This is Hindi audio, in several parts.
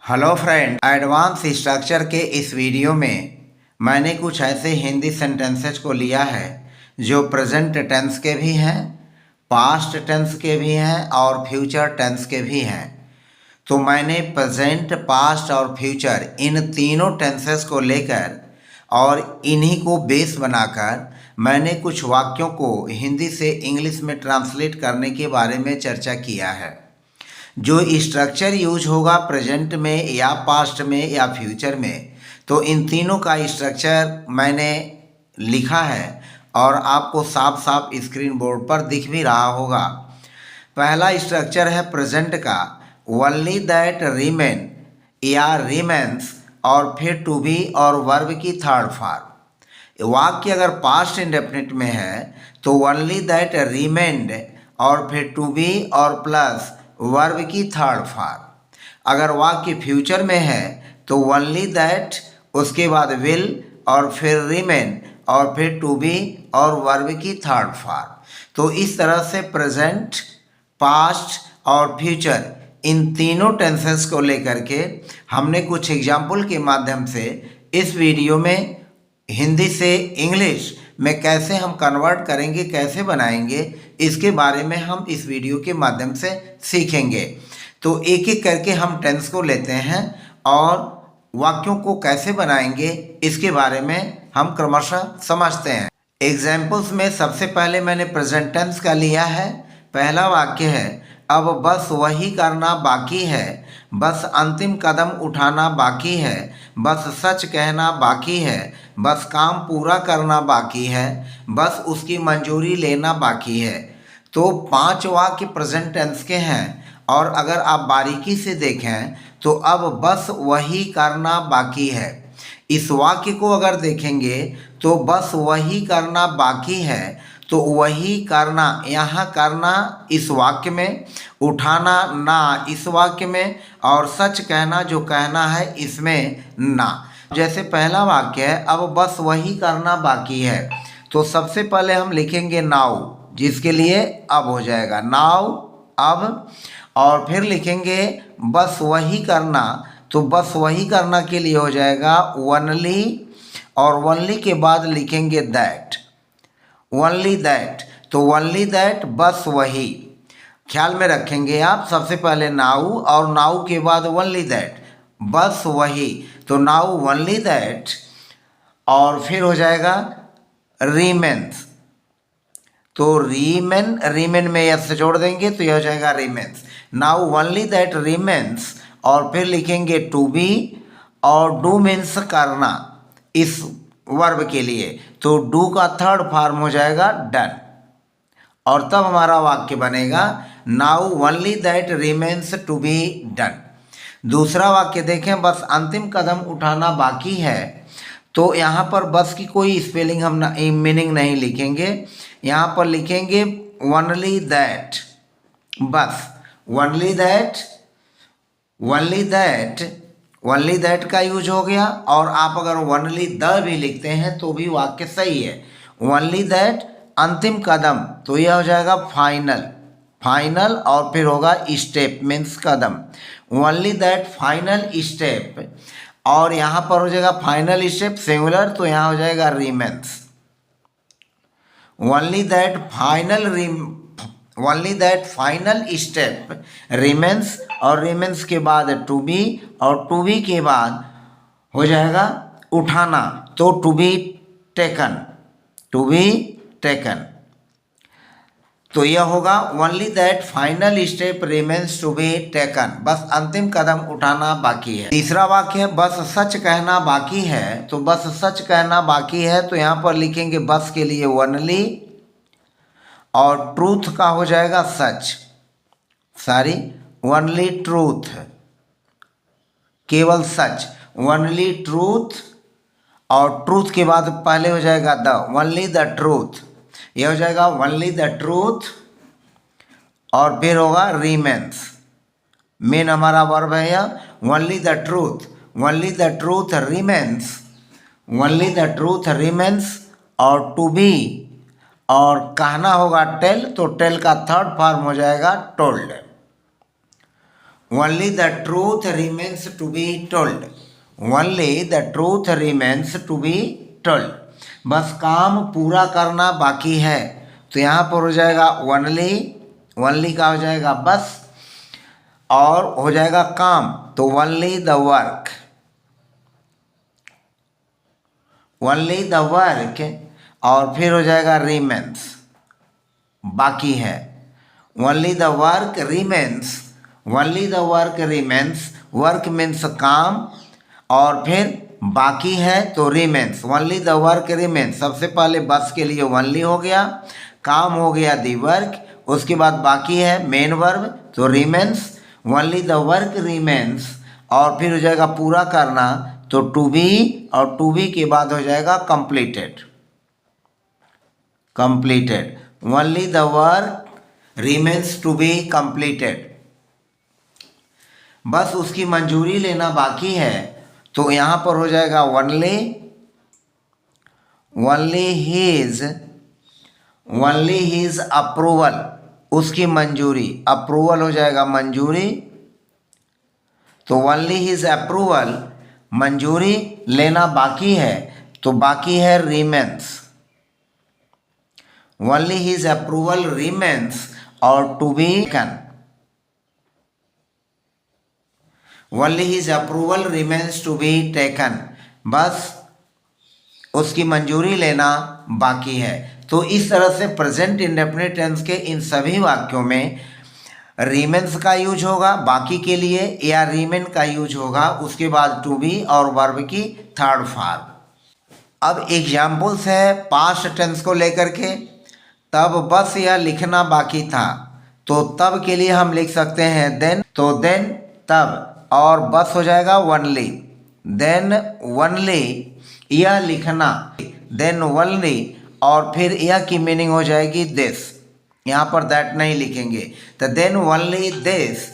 हेलो फ्रेंड, एडवांस स्ट्रक्चर के इस वीडियो में मैंने कुछ ऐसे हिंदी सेंटेंसेस को लिया है जो प्रेजेंट टेंस के भी हैं, पास्ट टेंस के भी हैं और फ्यूचर टेंस के भी हैं। तो मैंने प्रेजेंट, पास्ट और फ्यूचर इन तीनों टेंसेस को लेकर और इन्हीं को बेस बनाकर मैंने कुछ वाक्यों को हिंदी से इंग्लिश में ट्रांसलेट करने के बारे में चर्चा किया है। जो स्ट्रक्चर यूज होगा प्रेजेंट में या पास्ट में या फ्यूचर में, तो इन तीनों का स्ट्रक्चर मैंने लिखा है और आपको साफ साफ स्क्रीन बोर्ड पर दिख भी रहा होगा। पहला स्ट्रक्चर है प्रेजेंट का, ओनली दैट रिमेन या रिमेन्स और फिर टू बी और वर्ब की थर्ड फॉर्म। वाक्य अगर पास्ट इंडेफिनिट में है तो ओनली दैट रिमेन्ड और फिर टू बी और प्लस वर्ब की थर्ड फॉर्म। अगर वाक्य फ्यूचर में है तो ओनली दैट, उसके बाद विल और फिर रिमेन और फिर टू बी और वर्ब की थर्ड फॉर्म। तो इस तरह से प्रेजेंट, पास्ट और फ्यूचर इन तीनों टेंसेस को लेकर के हमने कुछ एग्जाम्पल के माध्यम से इस वीडियो में हिंदी से इंग्लिश में कैसे हम कन्वर्ट करेंगे, कैसे बनाएंगे, इसके बारे में हम इस वीडियो के माध्यम से सीखेंगे। तो एक एक करके हम टेंस को लेते हैं और वाक्यों को कैसे बनाएंगे इसके बारे में हम क्रमशः समझते हैं। एग्जाम्पल्स में सबसे पहले मैंने प्रेजेंट टेंस का लिया है। पहला वाक्य है, अब बस वही करना बाकी है, बस अंतिम कदम उठाना बाकी है, बस सच कहना बाकी है, बस काम पूरा करना बाकी है, बस उसकी मंजूरी लेना बाकी है। तो 5 वाक्य प्रेजेंट टेंस के हैं और अगर आप बारीकी से देखें तो अब बस वही करना बाकी है। इस वाक्य को अगर देखेंगे तो बस वही करना बाकी है, तो वही करना, यहाँ करना इस वाक्य में, उठाना ना इस वाक्य में और सच कहना जो कहना है इसमें ना। जैसे पहला वाक्य है, अब बस वही करना बाकी है, तो सबसे पहले हम लिखेंगे नाउ, जिसके लिए अब हो जाएगा नाउ, अब। और फिर लिखेंगे बस वही करना, तो बस वही करना के लिए हो जाएगा ओनली, और ओनली के बाद लिखेंगे दैट, ओनली दैट, तो ओनली दैट बस वही। ख्याल में रखेंगे आप, सबसे पहले नाउ और नाउ के बाद ओनली दैट, बस वही, तो नाउ ओनली दैट। और फिर हो जाएगा रीमेन्स, तो रीमेन, रीमेन में यस से जोड़ देंगे तो यह हो जाएगा रीमेन्स। नाउ ओनली दैट रीमेन्स और फिर लिखेंगे टू बी, और डू मीन्स करना इस वर्ब के लिए, तो डू का थर्ड फॉर्म हो जाएगा डन। और तब हमारा वाक्य बनेगा now only that remains to be done. दूसरा वाक्य देखें, बस अंतिम कदम उठाना बाकी है, तो यहाँ पर बस की कोई स्पेलिंग हम मीनिंग नहीं लिखेंगे, यहाँ पर लिखेंगे ओनली दैट, बस only that, only that, only that का यूज हो गया। और आप अगर ओनली द भी लिखते हैं तो भी वाक्य सही है। ओनली दैट अंतिम कदम, तो यह हो जाएगा फाइनल, फाइनल और फिर होगा step means Kadam, only that final step. और यहाँ पर हो जाएगा फाइनल स्टेप सिंगुलर, तो यहाँ हो जाएगा remains, only that final, only that final step remains, और रिमेन्स के बाद टू बी, और टू बी के बाद हो जाएगा उठाना, तो to be taken, to be taken. तो यह होगा only that final step remains to be taken, बस अंतिम कदम उठाना बाकी है। तीसरा वाक्य है, बस सच कहना बाकी है, तो बस सच कहना बाकी है, तो यहाँ पर लिखेंगे बस के लिए ओनली, और ट्रूथ का हो जाएगा सच, सॉरी ओनली ट्रूथ, केवल सच, ओनली ट्रूथ, और ट्रूथ के बाद पहले हो जाएगा द, ओनली द ट्रूथ, यह हो जाएगा ओनली द ट्रूथ। और फिर होगा रीमेन्स, मेन हमारा वर्ब है यह, only the truth, only the truth remains, only the truth remains, और टू बी, और कहना होगा टेल, तो टेल का थर्ड फॉर्म हो जाएगा told, only the truth remains to be told, only the truth remains to be told, बस काम पूरा करना बाकी है। तो यहाँ पर हो जाएगा ओनली, ओनली का हो जाएगा बस, और हो जाएगा काम, तो only the work, only the work, और फिर हो जाएगा रिमेन्स, बाकी है। Only the work remains, only the work remains, work means काम, और फिर बाकी है तो remains, only the work remains. सबसे पहले बस के लिए ओनली हो गया, काम हो गया दी वर्क, उसके बाद बाकी है मेन वर्ब तो remains, only the work remains, और फिर हो जाएगा पूरा करना तो टू बी, और टू बी के बाद हो जाएगा completed, completed, only the work remains to be completed, बस उसकी मंजूरी लेना बाकी है। तो यहाँ पर हो जाएगा only, only his, only his approval, उसकी मंजूरी, अप्रूवल हो जाएगा मंजूरी, तो ओनली हीज अप्रूवल, मंजूरी लेना बाकी है, तो बाकी है remains, only his approval remains, और to be can, only his approval remains to be taken, बस उसकी मंजूरी लेना बाकी है। तो इस तरह से प्रेजेंट इंडेफिनिट टेंस के इन सभी वाक्यों में रिमेन्स का यूज होगा बाकी के लिए, या रिमेन का यूज होगा, उसके बाद टू बी और वर्ब की थर्ड फॉर्म। अब एग्जाम्पल्स है पास्ट टेंस को लेकर के, तब बस यह लिखना बाकी था, तो तब के लिए हम लिख सकते हैं देन, तो देन तब, और बस हो जाएगा ओनली, देन ओनली यह लिखना, देन ओनली, और फिर यह की मीनिंग हो जाएगी दिस, यहाँ पर दैट नहीं लिखेंगे, तो then only this,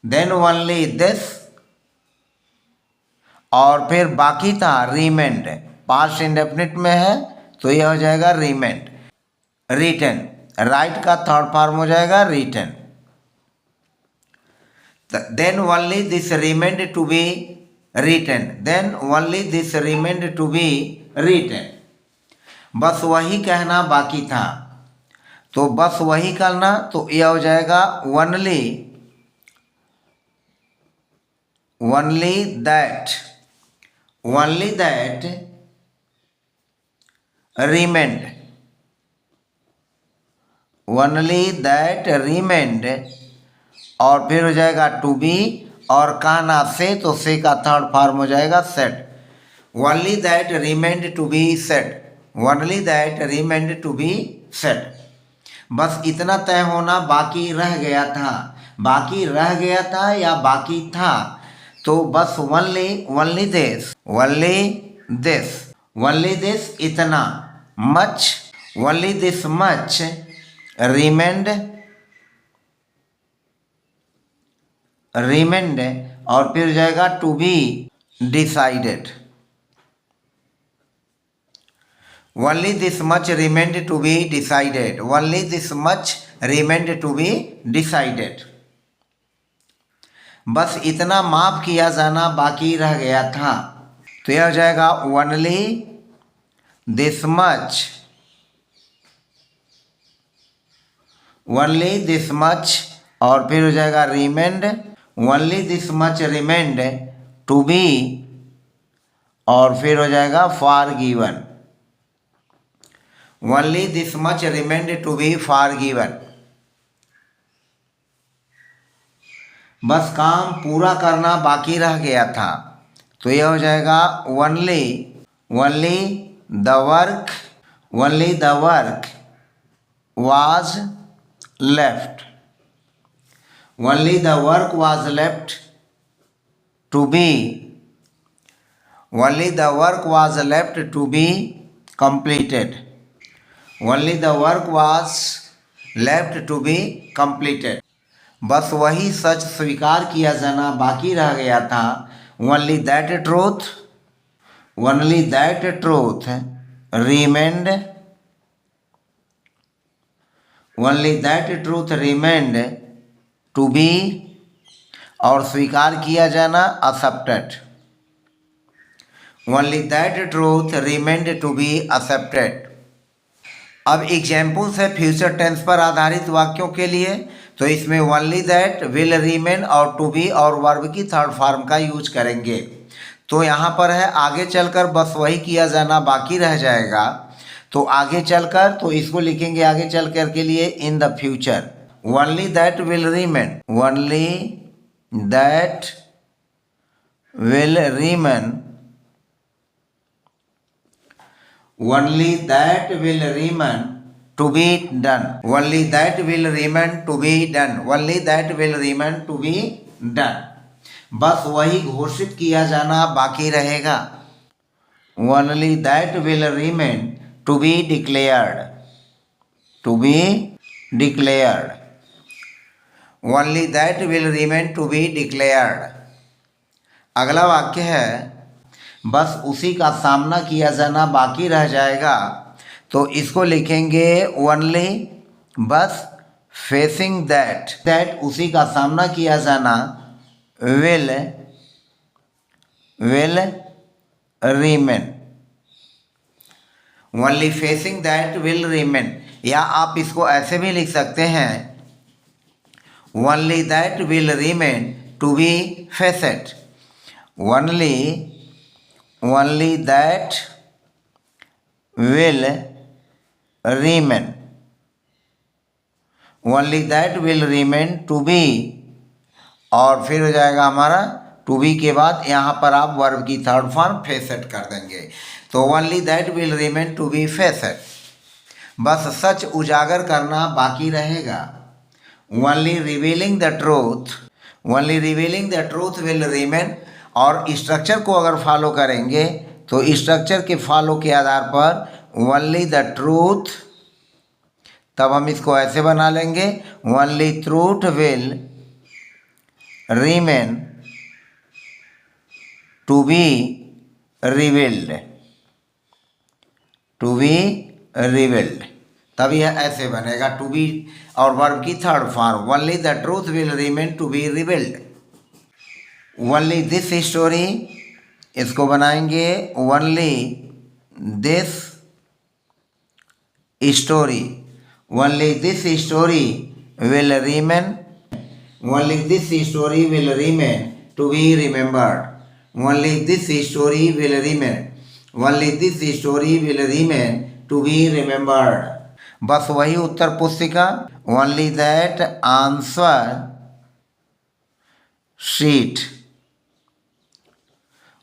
then only this, और फिर बाकी था रिमेंड, पास्ट इंडेफिनिट में है तो यह हो जाएगा रिमेंड, रिटन, राइट का थर्ड फॉर्म हो जाएगा written, then only this remained to be written, then only this remained to be written, बस वही कहना बाकी था, तो बस वही करना, तो यह हो जाएगा only, only that, only that remained, only that remained, और फिर हो जाएगा टू बी, और कहना से, तो से का थर्ड फॉर्म हो जाएगा said, only that remained to be said, only that remained to be said, बस इतना तय होना बाकी रह गया था, बाकी रह गया था या बाकी था, तो बस only, only this, only this, only this इतना, much, only this much remained, remained, और फिर हो जाएगा to be decided, only this much remained to be decided, only this much remained to be decided, बस इतना माफ किया जाना बाकी रह गया था, तो यह हो जाएगा only this much, only this much, और फिर हो जाएगा remained, only this much remained to be, और फिर हो जाएगा forgiven, only this much remained to be forgiven, बस काम पूरा करना बाकी रह गया था, तो यह हो जाएगा only, only the work, only the work was left, only the work was left to be, only the work was left to be completed, only the work was left to be completed, बस वही सच स्वीकार किया जाना बाकी रह गया था, only that truth, only that truth remained, only that truth remained to be, और स्वीकार किया जाना accepted. Only that truth remained to be accepted. अब एग्जाम्पल्स है फ्यूचर टेंस पर आधारित वाक्यों के लिए। तो इसमें ओनली दैट, विल रिमेन और टू बी और वर्ब की थर्ड फॉर्म का यूज करेंगे। तो यहाँ पर है आगे चलकर बस वही किया जाना बाकी रह जाएगा। तो आगे चलकर तो इसको लिखेंगे आगे चलकर के लिए in the future. Only that will remain, only that will remain, only that will remain to be done, only that will remain to be done, only that will remain to be done। बस वही घोषित किया जाना बाकी रहेगा। only that will remain to be declared, to be declared, only that will remain to be declared। अगला वाक्य है बस उसी का सामना किया जाना बाकी रह जाएगा। तो इसको लिखेंगे ओनली, बस फेसिंग दैट, दैट उसी का सामना किया जाना, will remain, only facing that will remain. या आप इसको ऐसे भी लिख सकते हैं only that will remain to be faced, only that will remain, only that will remain to be। और फिर हो जाएगा हमारा टू बी के बाद यहाँ पर आप वर्ब की थर्ड फॉर्म फेसेड कर देंगे। तो only that will remain to be faced, बस सच उजागर करना बाकी रहेगा। only revealing the truth, only revealing the truth will remain। और स्ट्रक्चर को अगर फॉलो करेंगे तो स्ट्रक्चर के फॉलो के आधार पर ओनली द ट्रूथ, तब हम इसको ऐसे बना लेंगे only truth will remain to be revealed, to be revealed. तब यह ऐसे बनेगा टू बी और वर्ब की third form only the truth will remain to be revealed. Only this story, इसको बनाएंगे only this story, only this story will remain, only this story will remain to be remembered, only this story will remain, only this story will remain to be remembered. बस वही उत्तर पुस्तिका, only that answer sheet,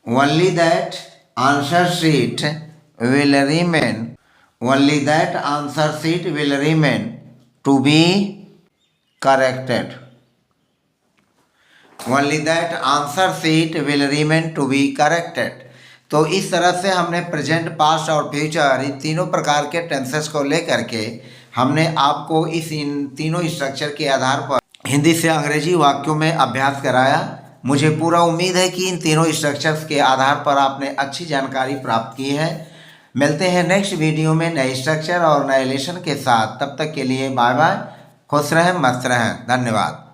only that answer sheet will remain, only that answer sheet will remain to be corrected, only that answer sheet will remain to be corrected। तो इस तरह से हमने प्रेजेंट, पास्ट और फ्यूचर इन तीनों प्रकार के टेंसेस को लेकर के हमने आपको इन तीनों स्ट्रक्चर के आधार पर हिंदी से अंग्रेजी वाक्यों में अभ्यास कराया। मुझे पूरा उम्मीद है कि इन तीनों स्ट्रक्चर्स के आधार पर आपने अच्छी जानकारी प्राप्त की है। मिलते हैं नेक्स्ट वीडियो में नए स्ट्रक्चर और नए लेसन के साथ। तब तक के लिए बाय बाय, खुश रहें, मस्त रहें, धन्यवाद।